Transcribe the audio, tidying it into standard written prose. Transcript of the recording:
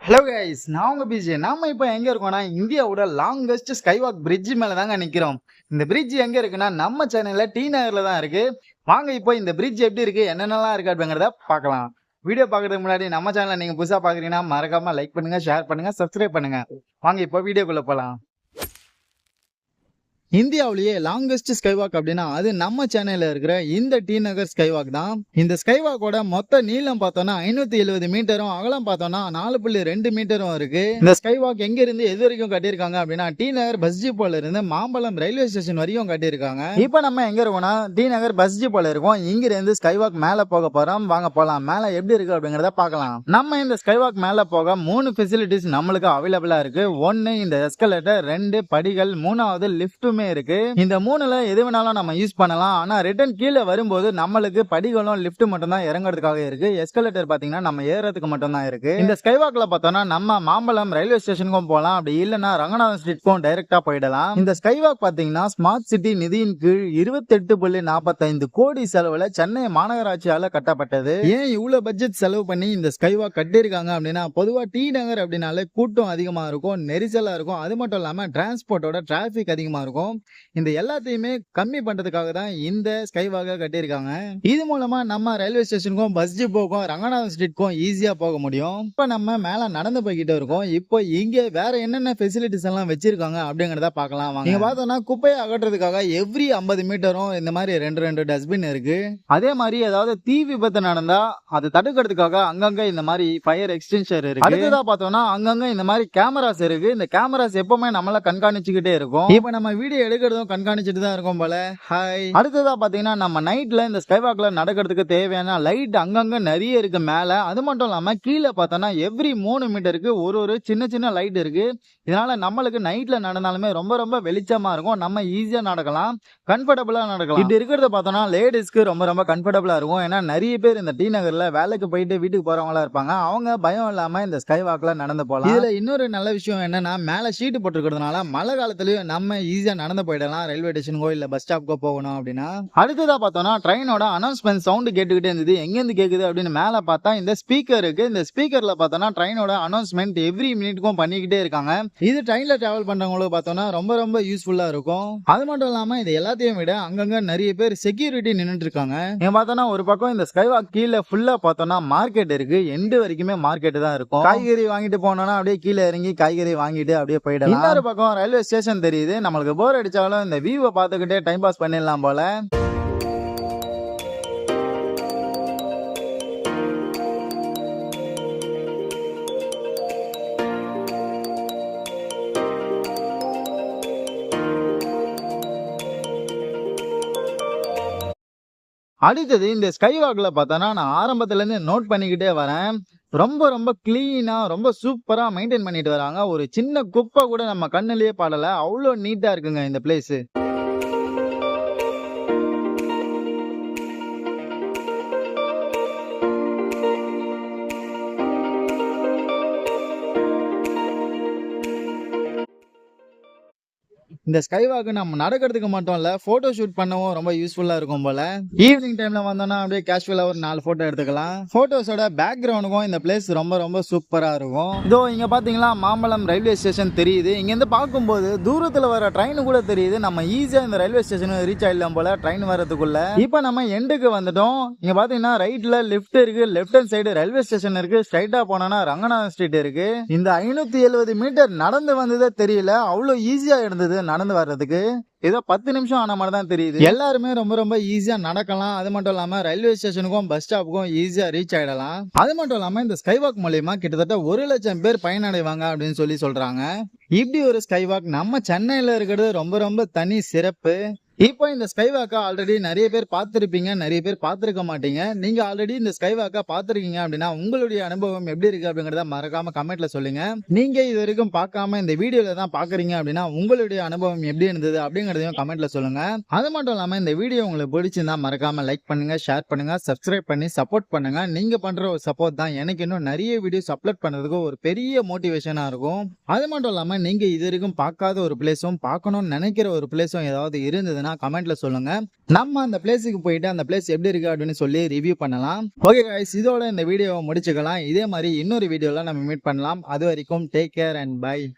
Hello guys, நான் உங்க PJ. நாம இப்போ எங்க இருக்கோம்னா இந்தியாவோட லாங்கஸ்ட் ஸ்கைவாக் பிரிட்ஜ் மேல தாங்க நிக்கிறோம். இந்த பிரிட்ஜ் எங்க இருக்குன்னா நம்ம சென்னையில டி நகர்ல தான் இருக்கு. வாங்க இப்போ இந்த பிரிட்ஜ் எப்படி இருக்கு, என்னென்னலாம் இருக்கு அப்படிங்கறத பார்க்கலாம். வீடியோ பார்க்கறதுக்கு முன்னாடி நம்ம சேனலை நீங்க புதுசா பாக்குறீங்கன்னா மறக்காம லைக் பண்ணுங்க, ஷேர் பண்ணுங்க, சப்ஸ்கிரைப் பண்ணுங்க. வாங்க இப்போ வீடியோக்குள்ள போலாம். இந்தியாவிலேயே லாங்கஸ்ட் ஸ்கைவாக் அப்படின்னா அது நம்ம சென்னையில இருக்கிற இந்த டி நகர் ஸ்கைவாக் தான். இந்த ஸ்கைவாக்கோட மொத்த நீளம் பார்த்தோம்னா 570 மீட்டரும், அகலம் பார்த்தோம்னா 4.2 மீட்டரும் இருக்கு. இந்த ஸ்கைவாக் எங்க இருந்து எது வரைக்கும் கட்டியிருக்காங்க அப்படின்னா டி நகர் பஸ் டிப்போல இருந்து மாம்பழம் ரயில்வே ஸ்டேஷன் வரைக்கும் கட்டியிருக்காங்க. இப்போ நம்ம எங்க இருக்கோம்னா டி நகர் பஸ் டிப்போல இருக்கோம். இங்க இருந்து ஸ்கைவாக் மேல போக போறோம். வாங்க போலாம். மேல எப்படி இருக்கு அப்படிங்கறத பார்க்கலாம். நம்ம இந்த ஸ்கைவாக் மேல போக 3 ஃபெசிலிட்டிஸ் நம்மளுக்கு அவைலபிளா இருக்கு. 1 இந்த எஸ்கலேட்டர், 2 படிகள், 3வது லிஃப்ட்டுமே இருக்கு. இந்த 3ல எது வேணாலும் நம்ம யூஸ் பண்ணலாம். ஆனா ரிட்டர்ன் கீழே வரும்போது நம்மளுக்கு படிகளும் லிஃப்ட் மட்டும் தான் இறங்குறதுக்காக இருக்கு. எஸ்கலேட்டர் பாத்தீங்கன்னா நம்ம ஏறதுக்கு மட்டும் தான் இருக்கு. இந்த ஸ்கைவாக்ல பார்த்தோம்னா நம்ம மாம்பழம் ரயில்வே ஸ்டேஷனுக்கும் போகலாம். அப்படி இல்லைன்னா ரங்கநாதன் ஸ்ட்ரீட்க்கும் டைரக்டா போயிடலாம். இந்த ஸ்கைவாக் பாத்தீங்கன்னா ஸ்மார்ட் சிட்டி நிதியின் கீழ் 28.45 கோடி செலவுல சென்னை மாநகராட்சியால கட்டப்பட்டது. ஏன் இவ்வளவு பட்ஜெட் செலவு பண்ணி இந்த ஸ்கைவாக் கட்டியிருக்காங்க அப்படின்னா, பொதுவா டி நகர் அப்படின்னாலே கூட்டம் அதிகமா இருக்கும், நெரிசலா இருக்கும். அது மட்டும் இல்லாம டிரான்ஸ்போர்ட்டோட டிராபிக் அதிகமா இருக்கும். இந்த எல்லாத்தையுமே கம்மி பண்றதுக்காக தான் இந்த ஸ்கைவாக கட்டியிருக்காங்க. இது மூலமா நம்ம ரயில்வே ஸ்டேஷனுக்கும் பஸ் டிப்போக்கும் ரங்கநாதன் ஸ்ட்ரீட்க்கும் ஈஸியா போக முடியும். இப்ப நம்ம மேல நடந்து போய்கிட்டு இருக்கோம். இப்போ இங்க வேற என்னென்ன ஃபெசிலிட்டிஸ் எல்லாம் வச்சிருக்காங்க அப்படிங்கறத பார்க்கலாம். நீங்க பார்த்தோம்னா குப்பையை அகற்றதுக்காக எவ்ரி 50 மீட்டரும் இந்த மாதிரி ரெண்டு டஸ்ட்பின் இருக்கு. அதே மாதிரி ஏதாவது தீ விபத்து நடந்தா அது தடுக்கிறதுக்காக அங்கங்க இந்த மாதிரி ஃபயர் எக்ஸ்டென்ஷன் இருக்கு. அடுத்ததா பார்த்தோம்னா அங்கங்க இந்த மாதிரி கேமராஸ் இருக்கு. இந்த கேமராஸ் எப்பவுமே நம்மள கண்காணிச்சுக்கிட்டே இருக்கும். இப்போ நம்ம வீடியோ எடுக்கிறதும் கண்காணிச்சுட்டு தான் இருக்கும் போல. ஹாய். அடுத்ததா பாத்தீங்கன்னா நம்ம நைட்ல இந்த ஸ்கைவாக்ல நடக்கிறதுக்கு தேவையான லைட் அங்கங்க நிறைய இருக்கு மேல. அது மட்டும் இல்லாம கீழே பார்த்தோம்னா எவ்ரி 3 மீட்டருக்கு ஒரு சின்ன சின்ன லைட் இருக்கு. இதனால நம்மளுக்கு நைட்ல நடந்தாலுமே ரொம்ப ரொம்ப வெளிச்சமா இருக்கும். நம்ம ஈஸியா நடக்கலாம், கம்ஃபர்டபுளா நடக்கலாம். இப்படி இருக்கிறத பார்த்தோம்னா லேடிஸ்க்கு ரொம்ப கம்ஃபர்டபுளா இருக்கும். ஏன்னா நிறைய பேர் இந்த டி நகர்ல வேலைக்கு போயிட்டு வீட்டுக்கு போறவங்களா இருப்பாங்க. அவங்க பயம் இல்லாம இந்த ஸ்கைவாக்ல நடந்து போகலாம். இதுல இன்னொரு நல்ல விஷயம் என்னன்னா மேல ஷீட் போட்டுருக்கிறதுனால மழை காலத்திலயும் நம்ம ஈஸியா நடந்து போயிடலாம். ரயில்வே ஸ்டேஷனுக்கோ இல்ல பஸ் ஸ்டாப்க்கோ போகணும் அப்படின்னா. அடுத்ததா பார்த்தோம்னா ட்ரெயினோட அனௌன்ஸ்மெண்ட் சவுண்ட் கேட்டுக்கிட்டே இருந்தது. எங்க இருந்து கேக்குது அப்படின்னு மேல பார்த்தா இந்த ஸ்பீக்கர் இருக்கு. இந்த ஸ்பீக்கர்ல பார்த்தோம்னா ட்ரெயினோட அனௌன்ஸ்மெண்ட் எவ்ரி மினிட்க்கும் பண்ணிக்கிட்டே இருக்காங்க. இது ட்ரெயின்ல டிராவல் பண்றவங்களுக்கு பார்த்தோம்னா ரொம்ப யூஸ்ஃபுல்லா இருக்கும். அது மட்டும் இல்லாம இது எல்லாத்தையும் விட அங்கங்க நிறைய பேர் செக்யூரிட்டி நின்னுட்டு இருக்காங்க. நீங்க பார்த்தோம்னா ஒரு பக்கம் இந்த ஸ்கைவாக் கீழே ஃபுல்லா பார்த்தோம்னா மார்க்கெட் இருக்கு. எண்டு வரைக்குமே மார்க்கெட் தான் இருக்கும். காய்கறி வாங்கிட்டு போனோம்னா அப்படியே கீழே இறங்கி காய்கறி வாங்கிட்டு அப்படியே போயிடலாம். இன்னொரு பக்கம் ரயில்வே ஸ்டேஷன் தெரியுது. நம்மளுக்கு போர் அடிச்சாலும் இந்த வியூவை பார்த்துக்கிட்டே டைம் பாஸ் பண்ணிடலாம் போல. அடுத்தது இந்த ஸ்கைவாக்ல பார்த்தோன்னா நான் ஆரம்பத்துல இருந்து நோட் பண்ணிக்கிட்டே வரேன். ரொம்ப கிளீனா ரொம்ப சூப்பரா மெயின்டைன் பண்ணிட்டு வராங்க. ஒரு சின்ன குப்பை கூட நம்ம கண்ணுலயே படல. அவ்வளோ நீட்டா இருக்குங்க இந்த பிளேஸ். இந்த ஸ்கைவாக் நம்ம நடக்கிறதுக்கு மட்டும் இல்ல, போட்டோ ஷூட் பண்ணவும் ரொம்ப யூஸ்ஃபுல்லா இருக்கும் போல. ஈவினிங் டைம்ல வந்தோம்னா அப்படியே கேஷுவலா ஒரு 4 போட்டோ எடுத்துக்கலாம். போட்டோஸோட பேக்ரவுண்டுக்கும் இந்த பிளேஸ் ரொம்ப சூப்பரா இருக்கும். இதோ இங்க பாத்தீங்களா மாம்பழம் ரயில்வே ஸ்டேஷன் தெரியுது. இங்க இருந்து பார்க்கும்போது தூரத்துல வர ட்ரெயின் கூட தெரியுது. நம்ம ஈஸியா இந்த ரயில்வே ஸ்டேஷன் ரீச் ஆயிடலாம் போல ட்ரெயின் வரதுக்குள்ள. இப்ப நம்ம எண்டுக்கு வந்துட்டோம். இங்க பாத்தீங்கன்னா ரைட்ல லெஃப்ட் இருக்கு, left hand side railway station இருக்கு. ஸ்ட்ரைட்டா போனோம்னா ரங்கநாதன் ஸ்ட்ரீட் இருக்கு. இந்த 570 மீட்டர் நடந்து வந்ததே தெரியல. அவ்வளவு ஈஸியா இருந்தது நடந்து வர்றதுக்கு. ஏதோ 10 நிமிஷம் ஆன மாதிரி தான் தெரியுது. எல்லாருமே ரொம்ப ஈஸியா நடக்கலாம். அது மட்டும் இல்லாம ரயில்வே ஸ்டேஷனுக்கும் பஸ் ஸ்டாப்புக்கும் ஈஸியா ரீச் ஆயிடலாம். அது மட்டும் இல்லாம இந்த ஸ்கைவாக் மூலியமா கிட்டத்தட்ட 1 லட்சம் பேர் பயனடைவாங்க அப்படின்னு சொல்றாங்க. இப்படி ஒரு ஸ்கைவாக் நம்ம சென்னையில இருக்கிறது ரொம்ப தனி சிறப்பு. இப்போ இந்த ஸ்கைவாக்கா ஆல்ரெடி நிறைய பேர் பார்த்திருப்பீங்க, நிறைய பேர் பார்த்திருக்க மாட்டீங்க. நீங்க ஆல்ரெடி இந்த ஸ்கைவாக்கா பார்த்திருக்கீங்க அப்படின்னா உங்களுடைய அனுபவம் எப்படி இருக்கு அப்படிங்கறத மறக்காம கமெண்ட்ல சொல்லுங்க. நீங்க இது வரைக்கும் பார்க்காம இந்த வீடியோல தான் பாக்குறீங்க அப்படின்னா உங்களுடைய அனுபவம் எப்படி இருந்தது அப்படிங்கறதையும் கமெண்ட்ல சொல்லுங்க. அது மட்டும் இல்லாம இந்த வீடியோ உங்களுக்கு பிடிச்சிருந்தா மறக்காம லைக் பண்ணுங்க, ஷேர் பண்ணுங்க, சப்ஸ்கிரைப் பண்ணி சப்போர்ட் பண்ணுங்க. நீங்க பண்ற ஒரு சப்போர்ட் தான் எனக்கு இன்னும் நிறைய வீடியோஸ் அப்லோட் பண்றதுக்கு ஒரு பெரிய மோட்டிவேஷனா இருக்கும். அது மட்டும் இல்லாம நீங்க இது வரைக்கும் பார்க்காத ஒரு பிளேஸும் பார்க்கணும்னு நினைக்கிற ஒரு பிளேஸும் ஏதாவது இருந்ததுன்னா இருந்ததுன்னா கமெண்ட்ல சொல்லுங்க. நம்ம அந்த பிளேஸுக்கு போயிட்டு அந்த பிளேஸ் எப்படி இருக்கு அப்படின்னு சொல்லி ரிவ்யூ பண்ணலாம். ஓகே गाइस, இதோட இந்த வீடியோவை முடிச்சுக்கலாம். இதே மாதிரி இன்னொரு வீடியோல நம்ம மீட் பண்ணலாம். அது வரைக்கும் டேக் கேர் அண்ட் பை.